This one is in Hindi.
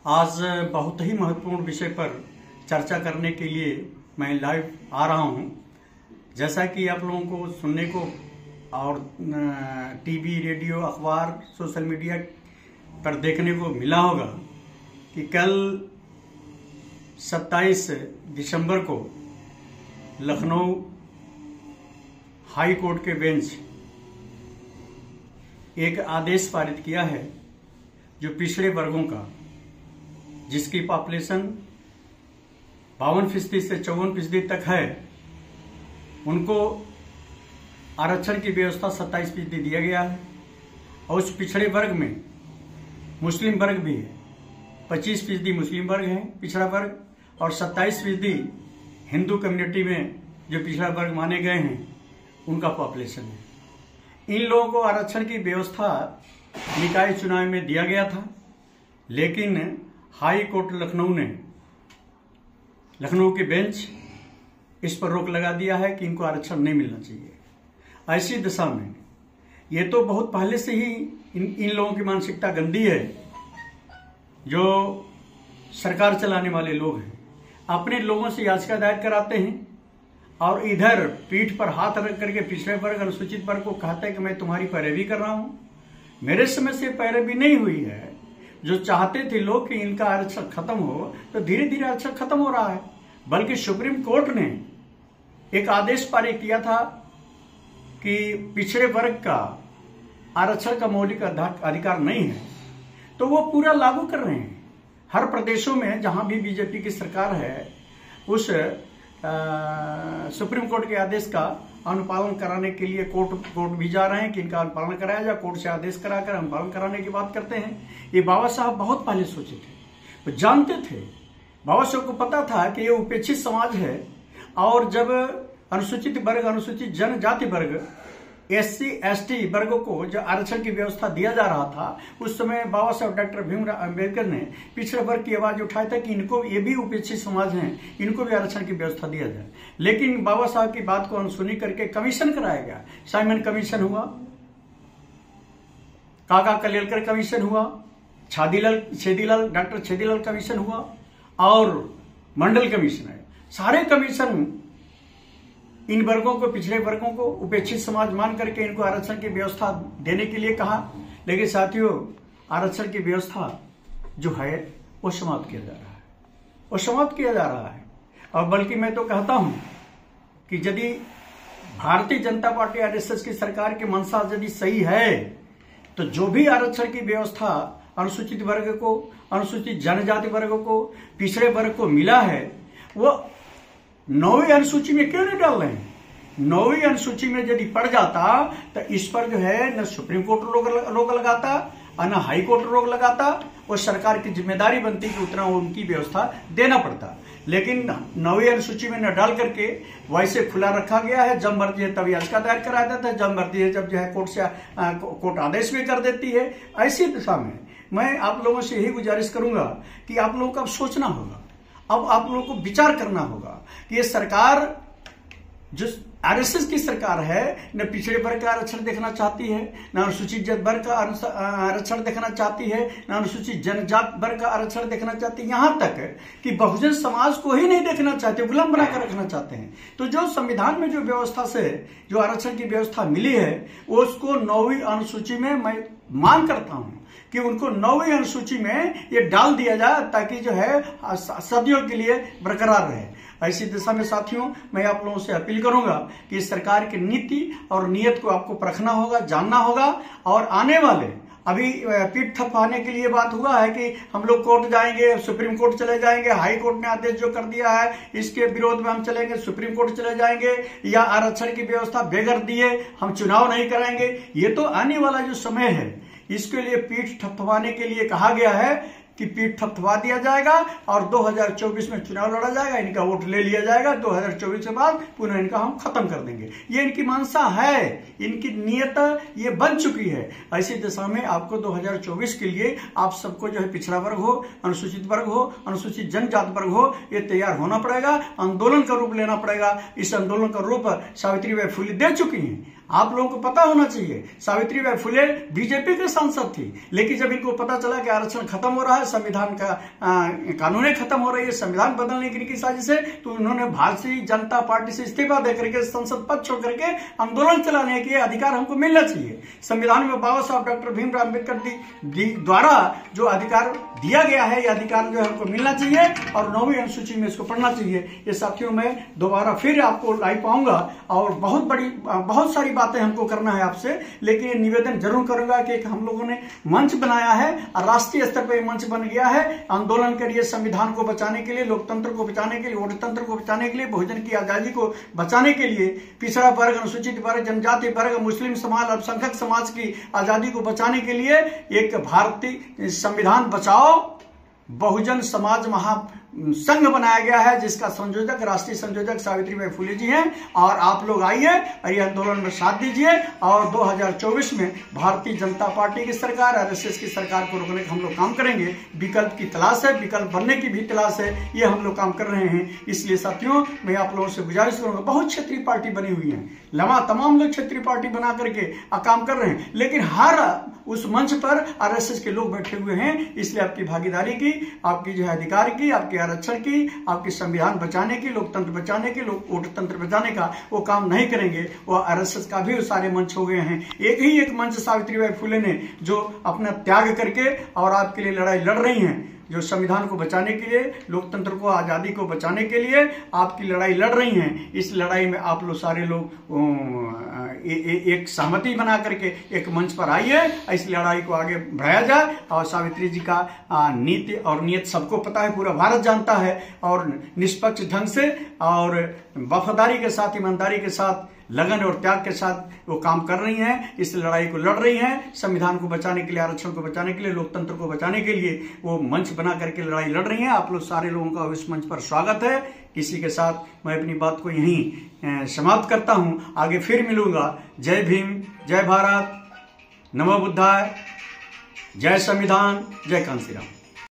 आज बहुत ही महत्वपूर्ण विषय पर चर्चा करने के लिए मैं लाइव आ रहा हूं। जैसा कि आप लोगों को सुनने को और टीवी, रेडियो, अखबार, सोशल मीडिया पर देखने को मिला होगा कि कल 27 दिसंबर को लखनऊ हाई कोर्ट के बेंच एक आदेश पारित किया है जो पिछड़े वर्गों का, जिसकी पॉपुलेशन 52% से 54% तक है, उनको आरक्षण की व्यवस्था 27% दिया गया है। और उस पिछड़े वर्ग में मुस्लिम वर्ग भी है। 25% मुस्लिम वर्ग है पिछड़ा वर्ग, और 27% हिंदू कम्युनिटी में जो पिछड़ा वर्ग माने गए हैं उनका पॉपुलेशन है। इन लोगों को आरक्षण की व्यवस्था निकाय चुनाव में दिया गया था, लेकिन हाई कोर्ट लखनऊ के बेंच इस पर रोक लगा दिया है कि इनको आरक्षण नहीं मिलना चाहिए। ऐसी दिशा में ये तो बहुत पहले से ही इन लोगों की मानसिकता गंदी है। जो सरकार चलाने वाले लोग हैं, अपने लोगों से याचिका दायर कराते हैं और इधर पीठ पर हाथ रख करके पिछड़े वर्ग, अनुसूचित वर्ग को कहते हैं कि मैं तुम्हारी पैरवी कर रहा हूं। मेरे समय से पैरवी नहीं हुई है। जो चाहते थे लोग कि इनका आरक्षण खत्म हो, तो धीरे धीरे आरक्षण खत्म हो रहा है। बल्कि सुप्रीम कोर्ट ने एक आदेश पारित किया था कि पिछड़े वर्ग का आरक्षण का मौलिक अधिकार नहीं है, तो वो पूरा लागू कर रहे हैं। हर प्रदेशों में जहां भी बीजेपी की सरकार है, उस सुप्रीम कोर्ट के आदेश का अनुपालन कराने के लिए कोर्ट भी जा रहे हैं कि इनका अनुपालन कराया जाए। कोर्ट से आदेश कराकर अनुपालन कराने की बात करते हैं। ये बाबा साहब बहुत पहले सोचे थे, वो जानते थे। बाबा साहब को पता था कि ये उपेक्षित समाज है, और जब अनुसूचित वर्ग, अनुसूचित जनजाति वर्ग, SC ST वर्गों को जो आरक्षण की व्यवस्था दिया जा रहा था, उस समय बाबा साहब डॉक्टर भीमराव अम्बेडकर ने पिछड़े वर्ग की आवाज उठाई था कि इनको, ये भी उपेक्षित समाज हैं, इनको भी आरक्षण की व्यवस्था दिया जाए। लेकिन बाबा साहब की बात को अनसुनी करके कमीशन कराया गया। साइमन कमीशन हुआ, काका कलेलकर कमीशन हुआ, डॉक्टर छेदीलाल कमीशन हुआ, और मंडल कमीशन है। सारे कमीशन इन वर्गों को, पिछड़े वर्गों को उपेक्षित समाज मान करके इनको आरक्षण की व्यवस्था देने के लिए कहा। लेकिन साथियों, आरक्षण की व्यवस्था जो है वो समाप्त किया जा रहा है, वो समाप्त किया जा रहा है। और बल्कि मैं तो कहता हूं कि यदि भारतीय जनता पार्टी RSS की सरकार की मंशा यदि सही है, तो जो भी आरक्षण की व्यवस्था अनुसूचित वर्ग को, अनुसूचित जनजाति वर्ग को, पिछड़े वर्ग को मिला है, वो 9वीं अनुसूची में क्यों नहीं डाल रहे हैं? 9वीं अनुसूची में यदि पड़ जाता तो इस पर जो है न सुप्रीम कोर्ट रोक लगाता और न हाई कोर्ट रोक लगाता। और सरकार की जिम्मेदारी बनती कि उतना उनकी व्यवस्था देना पड़ता। लेकिन 9वीं अनुसूची में न डाल करके वैसे खुला रखा गया है। जब मर्जी है तब याचिका दायर कराया जाता है, जब मर्जी है जब जो है कोर्ट आदेश भी कर देती है। ऐसी दिशा में मैं आप लोगों से यही गुजारिश करूंगा कि आप लोगों को अब सोचना होगा, अब आप लोगों को विचार करना होगा कि ये सरकार जो RSS की सरकार है, न पिछड़े वर्ग का आरक्षण देखना चाहती है, न अनुसूचित वर्ग का आरक्षण देखना चाहती है, न अनुसूचित जनजात वर्ग का आरक्षण देखना चाहती है। यहां तक कि बहुजन समाज को ही नहीं देखना चाहते, गुलाम बनाकर रखना चाहते हैं। तो जो संविधान में जो व्यवस्था से जो आरक्षण की व्यवस्था मिली है, उसको 9वीं अनुसूची में मैं मांग करता हूं कि उनको 9वीं अनुसूची में ये डाल दिया जाए, ताकि जो है सदियों के लिए बरकरार रहे। ऐसी दिशा में साथियों, मैं आप लोगों से अपील करूंगा कि इस सरकार की नीति और नीयत को आपको परखना होगा, जानना होगा। और आने वाले, अभी पीठ थपथपाने के लिए बात हुआ है कि हम लोग कोर्ट जाएंगे, सुप्रीम कोर्ट चले जाएंगे, हाई कोर्ट ने आदेश जो कर दिया है इसके विरोध में हम चलेंगे, सुप्रीम कोर्ट चले जाएंगे, या आरक्षण की व्यवस्था बेगर दिए हम चुनाव नहीं कराएंगे। ये तो आने वाला जो समय है, इसके लिए पीठ थपथपाने के लिए कहा गया है कि पीठ थपथपा दिया जाएगा और 2024 में चुनाव लड़ा जाएगा, इनका वोट ले लिया जाएगा। 2024 के बाद पुनः इनका हम खत्म कर देंगे। ये इनकी मंशा है, इनकी नियत ये बन चुकी है। ऐसी दिशा में आपको 2024 के लिए आप सबको जो है पिछड़ा वर्ग हो, अनुसूचित वर्ग हो, अनुसूचित जनजाति वर्ग हो, ये तैयार होना पड़ेगा, आंदोलन का रूप लेना पड़ेगा। इस आंदोलन का रूप सावित्रीबाई फुले दे चुकी हैं। आप लोगों को पता होना चाहिए, सावित्रीबाई फुले बीजेपी के सांसद थी, लेकिन जब इनको पता चला कि आरक्षण खत्म हो रहा है, संविधान का कानून खत्म हो रही है, संविधान बदलने की साजिश है, तो उन्होंने भारतीय जनता पार्टी से इस्तीफा देकर के संसद पद छोड़ करके आंदोलन चलाने के अधिकार हमको मिलना चाहिए। संविधान में बाबा साहब डॉक्टर भीमराव अम्बेडकर द्वारा जो अधिकार दिया गया है, ये अधिकार जो है हमको मिलना चाहिए और 9वीं अनुसूची में इसको पढ़ना चाहिए। ये साथियों, मैं दोबारा फिर आपको लाइव पाऊंगा और बहुत सारी बातें हमको करना है आपसे, लेकिन ये निवेदन जरूर करूंगा कि हम लोगों ने मंच बनाया है और राष्ट्रीय स्तर पर मंच बन गया है। आंदोलन करिए संविधान को बचाने के लिए, लोकतंत्र को बचाने के लिए, वोटतंत्र को बचाने के लिए, बहुजन की आजादी को बचाने के लिए, पिछड़ा वर्ग, अनुसूचित वर्ग, जनजाति वर्ग, मुस्लिम समाज, अल्पसंख्यक समाज की आजादी को बचाने के लिए एक भारतीय संविधान बचाओ बहुजन समाज महासंघ बनाया गया है, जिसका संयोजक, राष्ट्रीय संयोजक सावित्रीबाई फुले जी हैं। और आप लोग आइए और ये आंदोलन में साथ दीजिए और 2024 में भारतीय जनता पार्टी की सरकार, आरएसएस की सरकार को रोकने का हम लोग काम करेंगे। विकल्प की तलाश है, विकल्प बनने की भी तलाश है, ये हम लोग काम कर रहे हैं। इसलिए साथियों, मैं आप लोगों से गुजारिश करूंगा, बहुत क्षेत्रीय पार्टी बनी हुई है, तमाम लोग क्षेत्रीय पार्टी बना करके काम कर रहे हैं, लेकिन हर उस मंच पर आरएसएस के लोग बैठे हुए हैं। इसलिए आपकी भागीदारी की, आपकी जो है अधिकार की, आपके आरक्षण की, आपकी संविधान बचाने की, लोकतंत्र बचाने की, वोटतंत्र बचाने का वो काम नहीं करेंगे। वो आरएसएस का भी सारे मंच हो गए हैं। एक मंच सावित्रीबाई फुले ने जो अपना त्याग करके और आपके लिए लड़ाई लड़ रही हैं, जो संविधान को बचाने के लिए, लोकतंत्र को, आजादी को बचाने के लिए आपकी लड़ाई लड़ रही हैं। इस लड़ाई में आप लोग सारे लोग एक सहमति बना करके एक मंच पर आइए, इस लड़ाई को आगे बढ़ाया जाए। और सावित्री जी का नीति और नियत सबको पता है, पूरा भारत जानता है, और निष्पक्ष ढंग से और वफादारी के साथ, ईमानदारी के साथ, लगन और त्याग के साथ वो काम कर रही हैं, इस लड़ाई को लड़ रही हैं। संविधान को बचाने के लिए, आरक्षण को बचाने के लिए, लोकतंत्र को बचाने के लिए वो मंच बना करके लड़ाई लड़ रही हैं। आप लोग सारे लोगों का इस मंच पर स्वागत है। इसी के साथ मैं अपनी बात को यहीं समाप्त करता हूं। आगे फिर मिलूंगा। जय भीम, जय भारत, नमो बुद्धाय, जय संविधान, जय कांशीराम।